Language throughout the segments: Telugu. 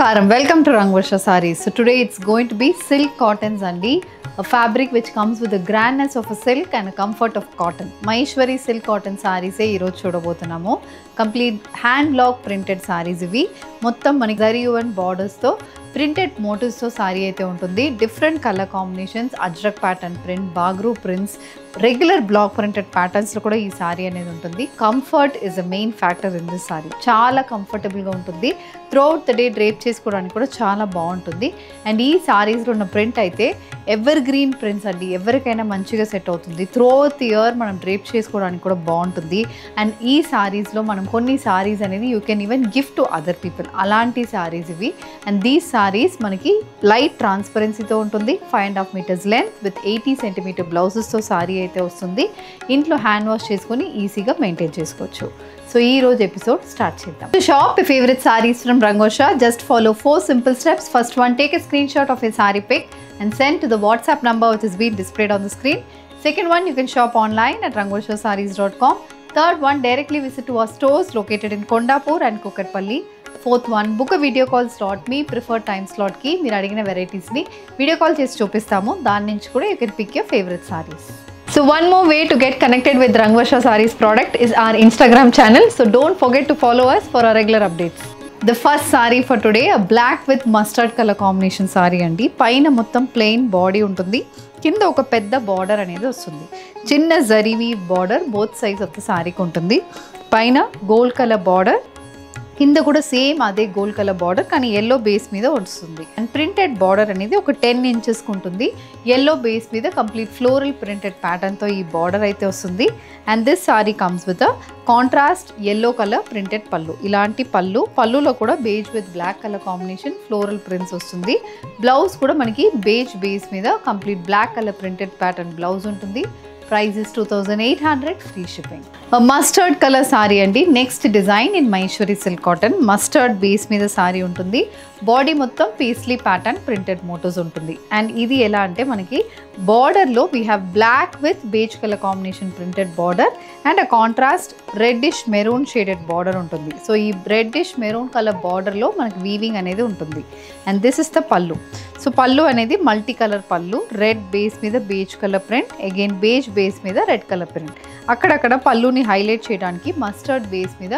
Namaskaram, welcome to Rangvarsha Sarees. So today it's going to be silk cottons andi, a fabric which comes with the grandness of a silk and a comfort of cotton. Maheshwari silk cotton sarees ee roju chudabothunamo. Complete hand block printed sarees ivi. Mottam maniki zari and borders tho printed motifs తో సారీ అయితే ఉంటుంది. Different colour combinations, Ajrakh pattern print, Bagru prints, regular block printed patterns లో కూడా ఈ సారీ అనేది ఉంటుంది. Comfort is the main factor in this sari. చాలా కంఫర్టబుల్ గా ఉంటుంది. త్రూఅవుట్ ద డే డ్రేప్ చేసుకోవడానికి కూడా చాలా బాగుంటుంది. అండ్ ఈ సారీస్ లో ఉన్న ప్రింట్ అయితే ఎవర్ గ్రీన్ ప్రింట్స్ అండి, ఎవరికైనా మంచిగా సెట్ అవుతుంది. త్రూఅవుట్ ది ఇయర్ మనం డ్రేప్ చేసుకోవడానికి కూడా బాగుంటుంది. అండ్ ఈ సారీస్ లో మనం కొన్ని సారీస్ అనేది you can even gift to other people, అలాంటి సారీస్ ఇవి. అండ్ దీస్ సారీస్ మనకి లైట్ ట్రాన్స్పరెన్సీతో ఉంటుంది. 5.5 meters లెంత్ విత్ 80 centimeter బ్లౌజెస్తో సారీ అయితే వస్తుంది. ఇంట్లో హ్యాండ్ వాష్ చేసుకొని ఈజీగా మెయింటైన్ చేసుకోవచ్చు. సో ఈ రోజు ఎపిసోడ్ స్టార్ట్ చేద్దాం. To shop your favorite sarees from Rangvarsha, just follow 4 simple steps. First one, take a screenshot of your saree pic and send to the WhatsApp number which is being displayed on the screen. Second one, you can shop online at rangvarshasarees.com. Third one, directly visit to our stores located in Kondapur and Kukatpalli. Fourth one, book a video call slot. మీ ప్రిఫర్డ్ టైమ్ స్లాట్కి మీరు అడిగిన వెరైటీస్ని వీడియో కాల్ చేసి చూపిస్తాము. దాని నుంచి కూడా you can pick your favourite saris. So one more way to get connected with Rangvarsha Sarees product is our Instagram channel. So don't forget to follow us for our regular updates. The first saree for today, a black with mustard color combination saree అండి. పైన మొత్తం ప్లెయిన్ బాడీ ఉంటుంది, కింద ఒక పెద్ద బార్డర్ అనేది వస్తుంది. చిన్న జరీవి border both sides of the సారీకి ఉంటుంది. పైన గోల్డ్ కలర్ బార్డర్, కింద కూడా సేమ్ అదే గోల్డ్ కలర్ బార్డర్ కానీ ఎల్లో బేస్ మీద వస్తుంది. అండ్ ప్రింటెడ్ బార్డర్ అనేది ఒక 10 inches ఉంటుంది. ఎల్లో బేస్ మీద కంప్లీట్ ఫ్లోరల్ ప్రింటెడ్ ప్యాటర్న్తో ఈ బార్డర్ అయితే వస్తుంది. And this sari comes with a contrast yellow colour printed pallu. ఇలాంటి పళ్ళులో కూడా beige with black colour combination floral prints వస్తుంది. బ్లౌజ్ కూడా మనకి బేజ్ బేస్ మీద complete black colour printed pattern blouse ఉంటుంది. Price is 2800, free shipping. A mustard color saree andi. Next design in Maheshwari silk cotton. Mustard base మీద సారీ ఉంటుంది. బాడీ మొత్తం పేస్లీ ప్యాటర్న్ ప్రింటెడ్ మోటివ్స్ ఉంటుంది. అండ్ ఇది ఎలా అంటే మనకి బార్డర్లో we have black with beige colour combination printed border and a contrast reddish maroon shaded border ఉంటుంది. సో ఈ రెడ్డిష్ మెరూన్ కలర్ బార్డర్లో మనకి వీవింగ్ అనేది ఉంటుంది. And this is the pallu. So pallu అనేది multi colour pallu, red base మీద beige colour print, again beige base మీద రెడ్ కలర్ ప్రింట్. అక్కడక్కడ పళ్ళుని హైలైట్ చేయడానికి మస్టర్డ్ బేస్ మీద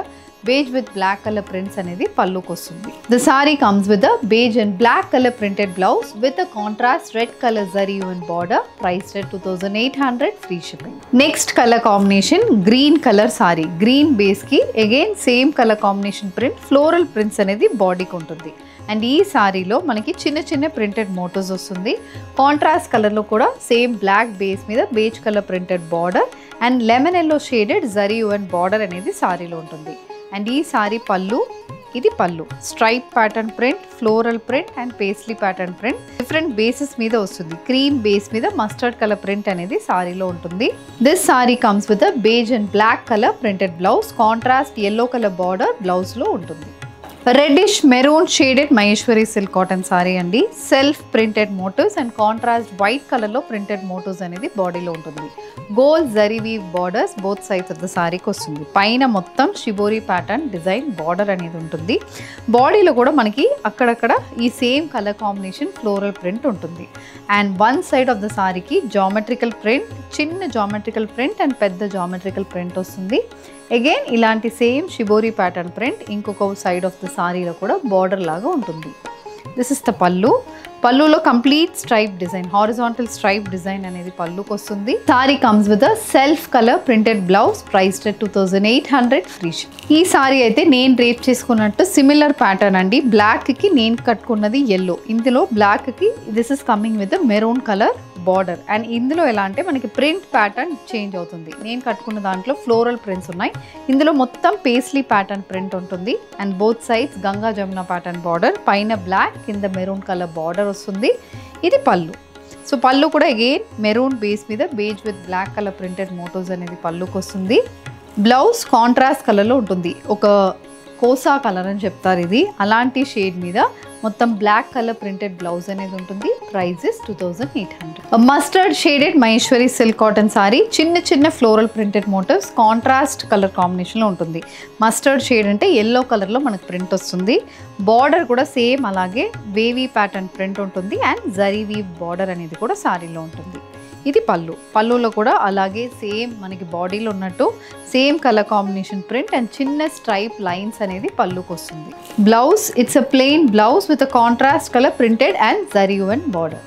beige with black colour prints అనేది పళ్ళుకి వస్తుంది. The sari comes with a beige and black colour printed blouse with a contrast red colour zari and border. Price rate 2800, free shipping. Next colour combination green colour sari. Green base కి again same colour combination print, floral prints అనేది బాడీకి ఉంటుంది. అండ్ ఈ సారీలో మనకి చిన్న చిన్న ప్రింటెడ్ మోటివ్స్ వస్తుంది. కాంట్రాస్ట్ కలర్లో కూడా సేమ్ బ్లాక్ బేస్ మీద beige colour printed border and lemon yellow shaded zari and border అనేది సారీలో ఉంటుంది. అండ్ ఈ సారీ పళ్ళు, ఇది pallu. Stripe pattern print, floral print and paisley pattern print different bases మీద వస్తుంది. క్రీమ్ బేస్ మీద మస్టర్డ్ కలర్ ప్రింట్ అనేది సారీలో ఉంటుంది. This sari comes with beige and black colour printed blouse, contrast yellow colour border బ్లౌజ్లో ఉంటుంది. Reddish maroon shaded Maheshwari silk cotton sari అండి. Self printed motifs and contrast white కలర్లో ప్రింటెడ్ మోటివ్స్ అనేది బాడీలో ఉంటుంది. Gold zari weave borders both sides of the సారీకి వస్తుంది. పైన మొత్తం షిబోరి ప్యాటర్న్ డిజైన్ బార్డర్ అనేది ఉంటుంది. బాడీలో కూడా మనకి అక్కడక్కడ ఈ same colour combination floral print ఉంటుంది. And one side of the సారీకి జామెట్రికల్ ప్రింట్, చిన్న జామెట్రికల్ ప్రింట్ అండ్ పెద్ద జామెట్రికల్ ప్రింట్ వస్తుంది. అగైన్ ఇలాంటి సేమ్ షిబోరి ప్యాటర్న్ ప్రింట్ ఇంకొక సైడ్ ఆఫ్ ద సారీలో కూడా బార్డర్ లాగా ఉంటుంది. దిస్ ఇస్ ద పళ్ళు. పళ్ళులో complete stripe design, horizontal stripe design అనేది పళ్ళుకి వస్తుంది. Sorry comes with self colour printed blouse. Price 2800, free ship. ఈ సారీ అయితే నేను డ్రేప్ చేసుకున్నట్టు సిమిలర్ ప్యాటర్న్ అండి. బ్లాక్ కి నేను కట్టుకున్నది ఎల్లో, ఇందులో బ్లాక్ కి this is coming with maroon colour border. And ఇందులో ఎలా అంటే మనకి ప్రింట్ ప్యాటర్న్ చేంజ్ అవుతుంది. నేను కట్టుకున్న దాంట్లో ఫ్లోరల్ ప్రింట్స్ ఉన్నాయి, ఇందులో మొత్తం పేస్లీ ప్యాటర్న్ ప్రింట్ ఉంటుంది. And both sides Ganga Jamuna pattern border, పైన బ్లాక్ కింద మెరూన్ కలర్ బార్డర్ వస్తుంది. ఇది పళ్ళు. సో పళ్ళు కూడా అగైన్ మెరూన్ బేస్ మీద beige with black colour printed motifs అనేది పళ్ళుకి వస్తుంది. బ్లౌజ్ కాంట్రాస్ట్ కలర్లో ఉంటుంది. ఒక కోసా కలర్ అని చెప్తారు ఇది. అలాంటి షేడ్ మీద మొత్తం బ్లాక్ కలర్ ప్రింటెడ్ బ్లౌజ్ అనేది ఉంటుంది. Price is 2800. Mustard shaded Maheshwari silk cotton sari, చిన్న చిన్న floral printed motifs, contrast colour కాంబినేషన్లో ఉంటుంది. మస్టర్డ్ షేడ్ అంటే ఎల్లో కలర్లో మనకు ప్రింట్ వస్తుంది. బార్డర్ కూడా సేమ్ అలాగే వేవీ ప్యాటర్న్ ప్రింట్ ఉంటుంది అండ్ జరీ వీవ్ బార్డర్ అనేది కూడా సారీలో ఉంటుంది. ఇది పళ్ళు. పళ్ళులో కూడా అలాగే సేమ్ మనకి బాడీలో ఉన్నట్టు same colour combination print and చిన్న స్ట్రైప్ లైన్స్ అనేది పళ్ళుకి వస్తుంది. Blouse, it's a plain blouse with a contrast colour printed and zari one border.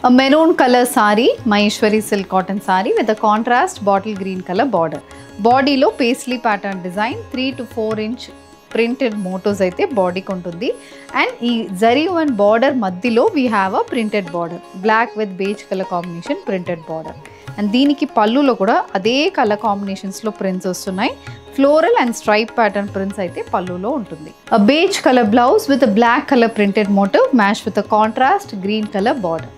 A maroon color saree, Maheshwari silk cotton saree with a contrast bottle green color border. Body lo paisley pattern design 3 to 4 inch printed motos అయితే బాడీకి ఉంటుంది. అండ్ ఈ జరీ వన్ బార్డర్ మధ్యలో we have a printed border, black with beige colour combination printed border. And దీనికి పళ్ళులో కూడా అదే కలర్ కాంబినేషన్స్లో ప్రింట్స్ వస్తున్నాయి. Floral and stripe pattern prints అయితే పళ్ళులో ఉంటుంది. A beige colour blouse with black colour printed motif match with a contrast green colour border.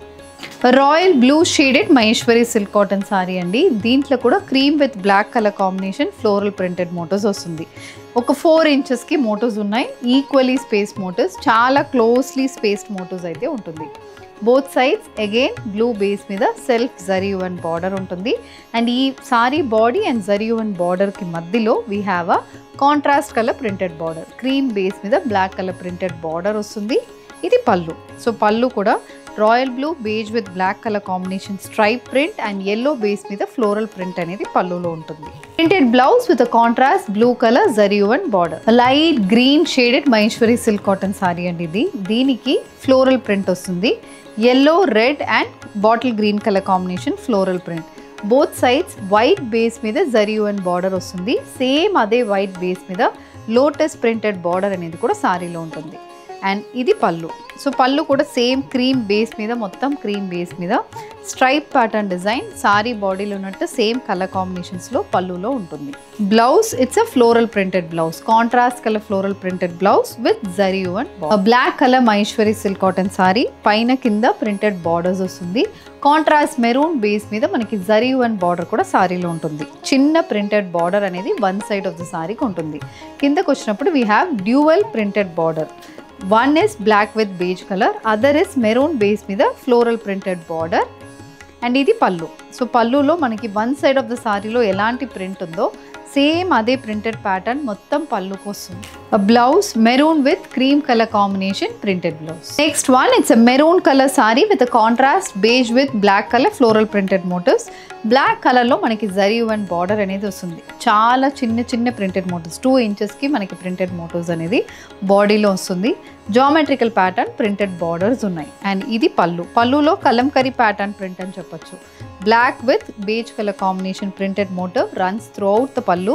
Royal blue shaded Maheshwari silk cotton sari అండి. దీంట్లో కూడా cream with black colour combination floral printed motifs వస్తుంది. ఒక 4 ఇంచెస్కి మోటివ్స్ ఉన్నాయి. ఈక్వలీ స్పేస్ మోటివ్స్, చాలా క్లోజ్లీ స్పేస్డ్ మోటివ్స్ అయితే ఉంటుంది. Both sides again blue base మీద సెల్ఫ్ జరీ వన్ బార్డర్ ఉంటుంది. అండ్ ఈ sari body and zari one బార్డర్కి మధ్యలో we have a contrast colour printed border, cream base మీద బ్లాక్ కలర్ ప్రింటెడ్ బార్డర్ వస్తుంది. ఇది పళ్ళు. సో పళ్ళు కూడా royal blue beige with black colour combination stripe print and yellow base మీద ఫ్లోరల్ ప్రింట్ అనేది పళ్ళులో ఉంటుంది. Printed blouse with contrast blue colour zari one border. Light green shaded Maheshwari silk cotton sari అండి ఇది. దీనికి ఫ్లోరల్ ప్రింట్ వస్తుంది. Yellow, red and bottle green colour combination floral print. Both sides white base మీద జరీ వన్ బార్డర్ వస్తుంది. సేమ్ అదే వైట్ బేస్ మీద లోటస్ ప్రింటెడ్ బార్డర్ అనేది కూడా సారీలో ఉంటుంది. అండ్ ఇది పళ్ళు. సో పళ్ళు కూడా సేమ్ క్రీమ్ బేస్ మీద, మొత్తం క్రీమ్ బేస్ మీద స్ట్రైప్ ప్యాటర్న్ డిజైన్ సారీ బాడీలో ఉన్నట్టు సేమ్ కలర్ కాంబినేషన్స్లో పళ్ళులో ఉంటుంది. Blouse, it's a floral printed blouse, contrast colour floral printed blouse with zari one black colour Maheshwari silk cotton sari. పైన కింద ప్రింటెడ్ బార్డర్స్ వస్తుంది. కాంట్రాస్ట్ మెరూన్ బేస్ మీద మనకి జరీ వన్ బార్డర్ కూడా సారీలో ఉంటుంది. చిన్న ప్రింటెడ్ బార్డర్ అనేది వన్ సైడ్ ఆఫ్ ద సారీకి ఉంటుంది. కిందకు వచ్చినప్పుడు we have dual printed border. One is black with beige color, other is maroon base మీద floral printed border. అండ్ ఇది పళ్ళు. సో పళ్ళులో మనకి వన్ సైడ్ ఆఫ్ ద సారీలో ఎలాంటి ప్రింట్ ఉందో సేమ్ అదే ప్రింటెడ్ ప్యాటర్న్ మొత్తం పళ్ళుకి వస్తుంది. Blouse maroon with cream colour combination printed blouse. Next one, it's a maroon colour sari with contrast beige with black colour floral printed motifs. Black కలర్లో మనకి జరీ వన్ బార్డర్ అనేది వస్తుంది. చాలా చిన్న చిన్న ప్రింటెడ్ మోటివ్స్, 2 ఇంచెస్కి మనకి ప్రింటెడ్ మోటివ్స్ అనేది బాడీలో వస్తుంది. జామెట్రికల్ ప్యాటర్న్ ప్రింటెడ్ బార్డర్స్ ఉన్నాయి. అండ్ ఇది పళ్ళు. పళ్ళులో కలంకరీ ప్యాటర్న్ ప్రింట్ అని చెప్పొచ్చు. Black with beige colour combination printed motif runs throughout the pallu.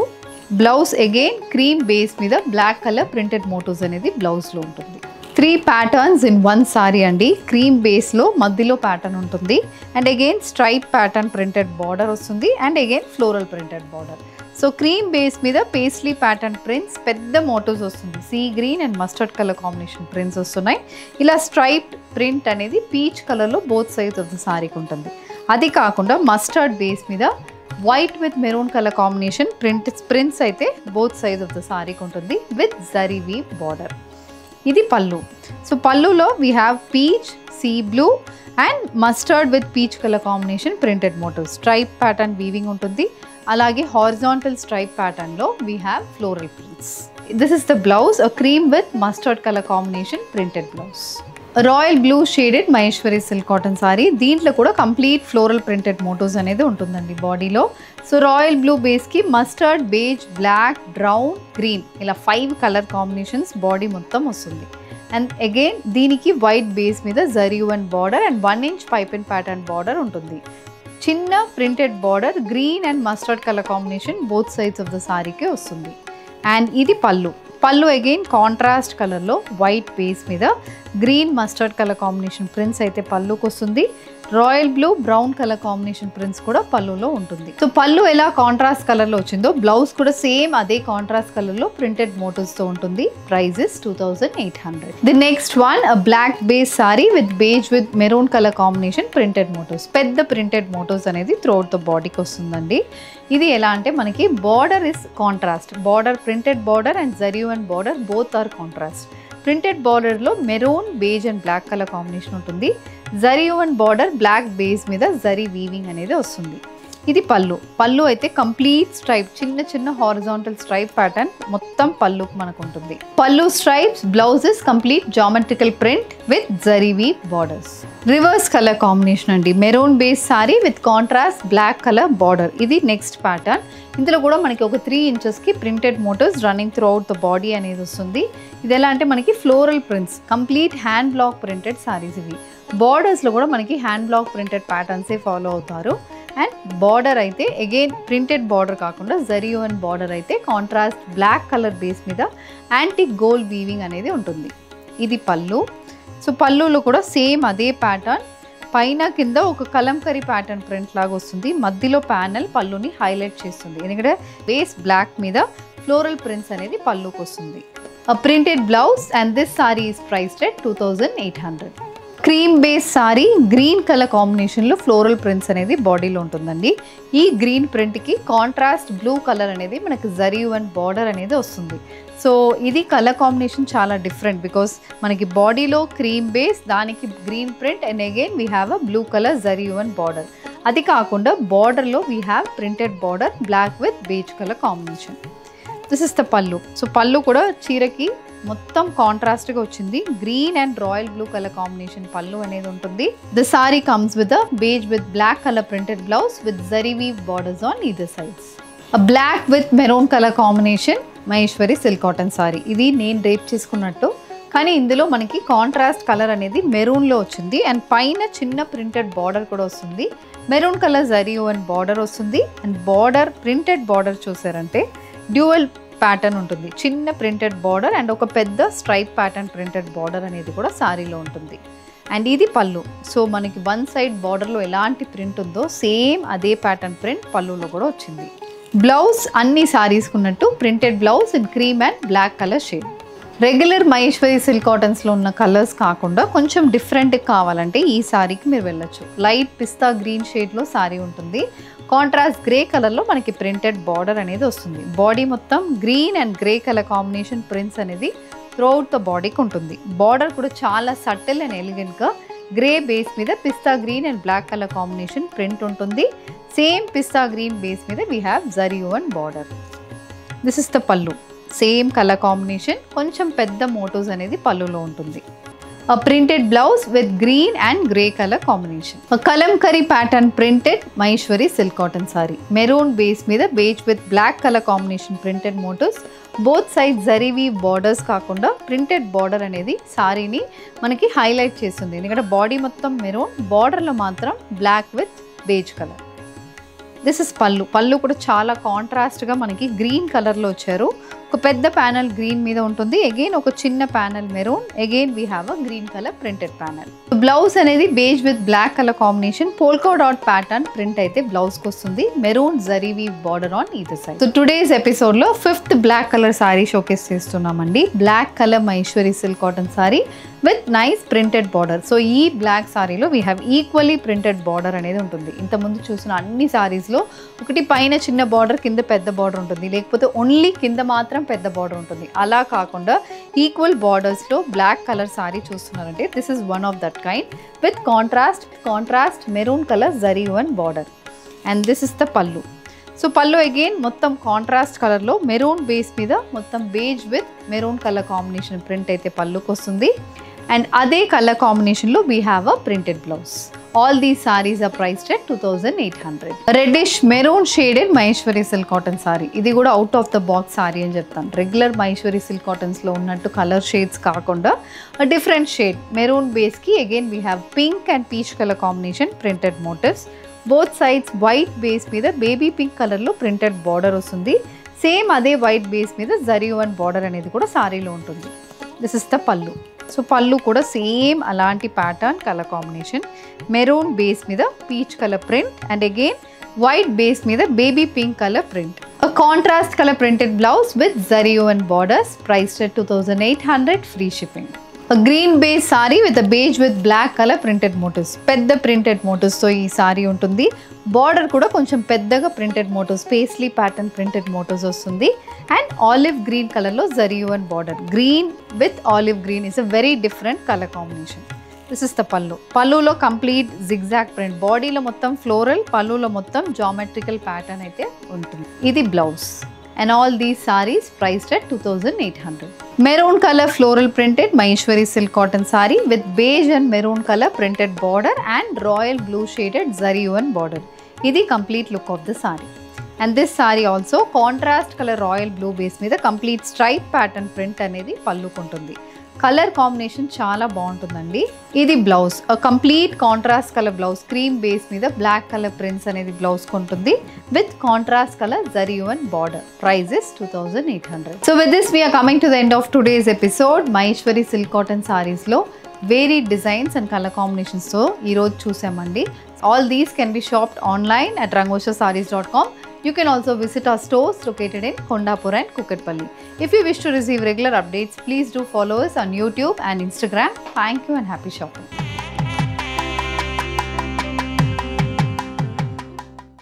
Blouse again cream base మీద బ్లాక్ కలర్ ప్రింటెడ్ మోటివ్స్ అనేది బ్లౌజ్లో ఉంటుంది. 3 ప్యాటర్న్స్ ఇన్ వన్ సారీ అండి. క్రీమ్ బేస్లో మధ్యలో ప్యాటర్న్ ఉంటుంది. And again stripe pattern printed border వస్తుంది. And again floral printed border. So cream base మీద పేస్లీ ప్యాటర్న్ ప్రింట్స్, పెద్ద మోటివ్స్ వస్తుంది. Sea green and mustard colour combination prints వస్తున్నాయి. ఇలా స్ట్రైప్డ్ ప్రింట్ అనేది పీచ్ కలర్లో బోత్ సైడ్స్ ఆఫ్ ద సారీకి ఉంటుంది. అది కాకుండా మస్టర్డ్ బేస్ మీద white with maroon colour combination prints అయితే బోత్ సైడ్స్ ఆఫ్ ద సారీకి ఉంటుంది విత్ జరీ వీవ్ బార్డర్. ఇది పళ్ళు. సో పళ్ళులో we have peach, sea blue and mustard with peach colour combination printed motifs. Stripe pattern weaving ఉంటుంది. అలాగే హారిజాంటల్ స్ట్రైప్ ప్యాటర్న్లో we have floral prints. This is the blouse, a cream with mustard colour combination printed blouse. Royal blue shaded Maheshwari silk cotton sari. దీంట్లో కూడా కంప్లీట్ ఫ్లోరల్ ప్రింటెడ్ మోటివ్స్ అనేది ఉంటుందండి బాడీలో. సో రాయల్ బ్లూ బేస్కి mustard, beige, black, brown, green ఇలా 5 కలర్ కాంబినేషన్స్ బాడీ మొత్తం వస్తుంది. అండ్ అగైన్ దీనికి వైట్ బేస్ మీద zari one border and 1 inch pipe and pattern border ఉంటుంది. చిన్న printed border green and mustard colour combination both sides of the సారీకి వస్తుంది. అండ్ ఇది పళ్ళు. పళ్ళు అగైన్ కాంట్రాస్ట్ కలర్లో వైట్ బేస్ మీద green mustard colour combination prints అయితే పళ్ళుకి వస్తుంది. Royal blue brown colour combination prints కూడా పళ్ళులో ఉంటుంది. సో పళ్ళు ఎలా కాంట్రాస్ట్ కలర్ లో వచ్చిందో బ్లౌజ్ కూడా సేమ్ అదే కాంట్రాస్ట్ కలర్ లో ప్రింటెడ్ మోటివ్స్ తో ఉంటుంది. Price is 2800. The next one black base sari with beige with maroon colour combination printed motifs. పెద్ద ప్రింటెడ్ మోటివ్స్ అనేది త్రూఅవుట్ ద బాడీకి వస్తుందండి. ఇది ఎలా అంటే మనకి border is contrast, border printed border and zari and border both are contrast. Printed బార్డర్లో maroon beige and black colour combination ఉంటుంది. Zari and border black base మీద జరీ వీవింగ్ అనేది వస్తుంది. ఇది పళ్ళు. పళ్ళు అయితే కంప్లీట్ స్ట్రైప్, చిన్న చిన్న హారిజాంటల్ స్ట్రైప్ ప్యాటర్న్ మొత్తం పళ్ళుకి మనకు ఉంటుంది. Pallu stripes, blouses complete geometrical print with zari weave borders. Reverse colour combination అండి. Maroon base sari with contrast black colour border. ఇది నెక్స్ట్ ప్యాటర్న్. ఇందులో కూడా మనకి ఒక 3 ఇంచెస్కి printed motifs running throughout the body అనేది వస్తుంది. ఇది ఎలా అంటే మనకి floral prints, complete hand block printed sarees ఇవి. బార్డర్స్లో కూడా మనకి హ్యాండ్ బ్లాక్ ప్రింటెడ్ ప్యాటర్న్సే ఫాలో అవుతారు. అండ్ బార్డర్ అయితే అగైన్ ప్రింటెడ్ బార్డర్ కాకుండా జరీ అండ్ బార్డర్ అయితే కాంట్రాస్ట్ బ్లాక్ కలర్ బేస్ మీద యాంటిక్ గోల్డ్ వీవింగ్ అనేది ఉంటుంది. ఇది పళ్ళు. సో పళ్ళులో కూడా సేమ్ అదే ప్యాటర్న్, పైన కింద ఒక కలంకరీ ప్యాటర్న్ ప్రింట్ లాగా వస్తుంది. మధ్యలో ప్యానల్ పళ్ళుని హైలైట్ చేస్తుంది. ఎందుకంటే బేస్ బ్లాక్ మీద ఫ్లోరల్ ప్రింట్స్ అనేది పళ్ళుకి వస్తుంది. Printed blouse and this sorry is priced at 2800. Cream base sorry green colour కాంబినేషన్లో ఫ్లోరల్ ప్రింట్స్ అనేది బాడీలో ఉంటుందండి. ఈ గ్రీన్ ప్రింట్కి కాంట్రాస్ట్ బ్లూ కలర్ అనేది మనకి జరీ అండ్ బార్డర్ అనేది వస్తుంది. సో ఇది కలర్ కాంబినేషన్ చాలా డిఫరెంట్ బికాస్ మనకి బాడీలో క్రీమ్ బేస్, దానికి green print and again we have a blue colour zari and border. అది కాకుండా బార్డర్లో we have printed border black with beige colour combination. This is the pallu. So పళ్ళు కూడా చీరకి మొత్తం కాంట్రాస్ట్గా వచ్చింది. Green and royal blue colour combination పళ్ళు అనేది ఉంటుంది. The sari comes with a beige with black colour printed blouse with zari weave borders on either sides. Black with maroon colour combination Maheshwari silk cotton sari. ఇది నేను డ్రేప్ చేసుకున్నట్టు, కానీ ఇందులో మనకి కాంట్రాస్ట్ కలర్ అనేది మెరూన్లో వచ్చింది అండ్ పైన చిన్న ప్రింటెడ్ బార్డర్ కూడా వస్తుంది. Maroon colour zari and border వస్తుంది. అండ్ బార్డర్ ప్రింటెడ్ బార్డర్ చూసారంటే డ్యూయల్ ప్యాటర్న్ ఉంటుంది. చిన్న ప్రింటెడ్ బార్డర్ అండ్ ఒక పెద్ద స్ట్రైప్ ప్యాటర్న్ ప్రింటెడ్ బార్డర్ అనేది కూడా సారీలో ఉంటుంది. అండ్ ఇది పళ్ళు. సో మనకి వన్ సైడ్ బార్డర్లో ఎలాంటి ప్రింట్ ఉందో సేమ్ అదే ప్యాటర్న్ ప్రింట్ పళ్ళులో కూడా వచ్చింది. బ్లౌజ్ అన్ని సారీస్కి ఉన్నట్టు printed blouse in cream and black colour shade. Regular Maheshwari silk కాటన్స్లో ఉన్న కలర్స్ కాకుండా కొంచెం డిఫరెంట్ కావాలంటే ఈ సారీకి మీరు వెళ్ళొచ్చు. లైట్ పిస్తా గ్రీన్ షేడ్లో సారీ ఉంటుంది. కాంట్రాస్ట్ గ్రే కలర్లో మనకి ప్రింటెడ్ బార్డర్ అనేది వస్తుంది. బాడీ మొత్తం green and grey colour combination prints అనేది త్రూఅవుట్ ద బాడీకి ఉంటుంది. బార్డర్ కూడా చాలా సటిల్ అండ్ ఎలిగెంట్గా గ్రే బేస్ మీద pista green and black colour combination print ఉంటుంది. సేమ్ పిస్తా గ్రీన్ బేస్ మీద we have zari and border. This is the pallu. Same colour combination, కొంచెం పెద్ద మోటివ్స్ అనేది పళ్ళులో ఉంటుంది. A printed blouse with green and grey color combination. A kalamkari pattern printed Maheshwari silk cotton saree. Maroon base మీద beige with black color combination printed motifs. Both sides zari weave borders కాకుండా printed border అనేది సారీని మనకి హైలైట్ చేస్తుంది. ఎందుకంటే బాడీ మొత్తం మెరూన్, బార్డర్లో మాత్రం black with beige colour. This is pallu. పళ్ళు కూడా చాలా కాంట్రాస్ట్గా మనకి గ్రీన్ కలర్లో వచ్చారు. ఒక పెద్ద ప్యానల్ గ్రీన్ మీద ఉంటుంది. అగైన్ ఒక చిన్న panel maroon. Again we have a green colour printed panel. Blouse అనేది beige with black colour combination polka dot pattern print అయితే బ్లౌజ్కి వస్తుంది. Maroon zari weave border on either side. So today's ఎపిసోడ్లో 5th black colour sari showcase చేస్తున్నామండి. Black colour Maheshwari silk cotton sari with nice printed border. So ఈ బ్లాక్ సారీలో we have equally printed border అనేది ఉంటుంది. ఇంతకుముందు చూసిన అన్ని సారీస్లో ఒకటి పైన చిన్న బార్డర్, కింద పెద్ద బార్డర్ ఉంటుంది, లేకపోతే ఓన్లీ కింద మాత్రం పెద్ద బార్డర్ ఉంటుంది. అలా కాకుండా ఈక్వల్ బార్డర్స్లో బ్లాక్ కలర్ సారీ చూస్తున్నారంటే this is one of that kind with contrast maroon colour zari and border. And this is the pallu. So pallu again మొత్తం కాంట్రాస్ట్ కలర్లో మెరూన్ బేస్ మీద మొత్తం beige with maroon colour combination print అయితే పళ్ళుకి వస్తుంది. అండ్ అదే కలర్ కాంబినేషన్లో we have a printed blouse. All these sarees are priced at 2800. Reddish maroon shaded Maheshwari silk cotton saree. ఇది కూడా out of the box sari అని చెప్తాను. రెగ్యులర్ మహేశ్వరి సిల్క్ కాటన్స్లో ఉన్నట్టు కలర్ షేడ్స్ కాకుండా డిఫరెంట్ షేడ్ మెరూన్ బేస్కి again we have pink and peach colour combination printed motifs. Both sides white base మీద బేబీ పింక్ కలర్లో ప్రింటెడ్ బార్డర్ వస్తుంది. సేమ్ అదే వైట్ బేస్ మీద జరీ అండ్ బార్డర్ అనేది కూడా సారీలో ఉంటుంది. This is the pallu. So pallu కూడా సేమ్ అలాంటి pattern colour combination, maroon base మీద peach colour print and again white base మీద baby pink colour print. A contrast color printed blouse with zari woven borders, priced at 2800, free shipping. A green base saree with a beige with black color printed motifs. పెద్ద printed motifs తో ఈ సారీ ఉంటుంది. బార్డర్ కూడా కొంచెం పెద్దగా printed motifs, paisley pattern printed motifs వస్తుంది. అండ్ ఆలివ్ గ్రీన్ కలర్లో zari woven border. Green with olive green is a very different colour combination. This is the పల్లు. పల్లులో కంప్లీట్ జిగ్జాగ్ ప్రింట్, బాడీలో మొత్తం ఫ్లోరల్, పల్లులో మొత్తం జామెట్రికల్ ప్యాటర్న్ అయితే ఉంటుంది. ఇది blouse. And all these sarees priced at 2800. Maroon colour floral printed Maheshwari silk cotton sari with beige and maroon colour printed border and royal blue shaded zari woven border. ఇది complete look of the sari. And this sari also contrast colour royal blue base మీద కంప్లీట్ స్ట్రైప్ ప్యాటర్న్ ప్రింట్ అనేది పల్లుకుంటుంది. కలర్ కాంబినేషన్ చాలా బాగుంటుందండి. ఇది blouse, complete contrast colour blouse, cream base మీద బ్లాక్ కలర్ ప్రింట్స్ అనేది బ్లౌజ్ ఉంటుంది with contrast colour zari woven border. Price is 2800. So with this we're coming to the end of today's episode. Maheshwari silk cotton సారీస్లో వేరీ డిజైన్స్ అండ్ కలర్ కాంబినేషన్స్తో ఈరోజు చూసామండి. All these can be shopped online at rangoshasarees.com. You can also visit our stores located in Kondapur and Kukatpalli. If you wish to receive regular updates, please do follow us on YouTube and Instagram. Thank you and happy shopping.